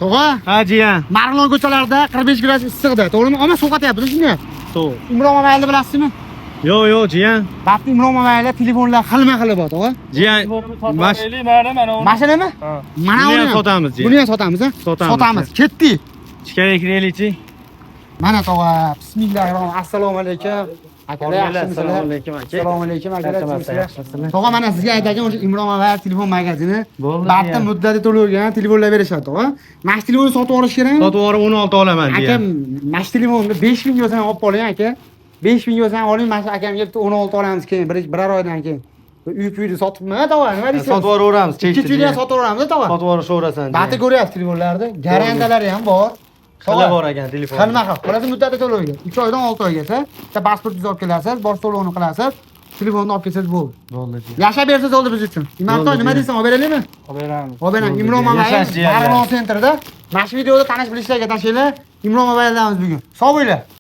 To'g'ri? Ha, jiyan. Marg'ilon ko'chalarida 45 gradus issiqda, to'g'rimi? Ammo sovqatyapti shunga. To'g'ri. Imron mobayilni bilasizmi? Yo'q, jiyan. Bafti Imron mobayillar telefonlar xilma-xili bor, to'g'ri? Jiyan. Mashinami? Mana Buni uni ham sotamiz, jiyan. Buni ham sotamiz, ha? Sotamiz. Ketdik. Ichkariga kiraylikchi. Mana tog'a, bismillahirrohmanirrohim. Assalomu alaykum. Akalar, Assalomu alaykum aka. Assalomu alaykum akalar. Yaxshisizlar. Tog'a, mana sizga aytadigan o'sha Imron mobayil telefon magazini. Bo'ldi. Batda muddati to'lgan telefonlar berishadi, tog'a. Mana shu telefonni sotib olish kerakmi? Sotib olib 16 olaman, Aka, jiyan. mana shu telefonni 5000 yozsam olib qoling, aka. 5000 yozsam oling, mana shu akamga 16 olamiz keyin, bir oydan keyin. Uyni sotibmi, tog'a? Nima deysiz? Sotib yuboramiz, Ikki uyni ham sotib yuboramiz, tog'a. Sotib yuboraverasan. Batda ko'ryapsiz telefonlarni, garantiyalari ham bor. Xila bor ekan telefon. Xilma xil. Qolasi muddati to'lovga. 2 oydan 6 oygacha. Bitta pasportingizni olib kelasiz, bor to'lovini qilasiz. Telefonni olib kelsangiz bo'ldi. Bo'ldi. Yashab bersangiz bo'ldi biz uchun. Imantoy nima deysan, olib beraylikmi? Olib beramiz. Olib bering. Imron mobayil Yashash jiyan. Marg'ilon sentrida. Mana shu videoda tanish bilishlarga tashlaylar. Imron mobayildamiz bugun. Sog' bo'linglar.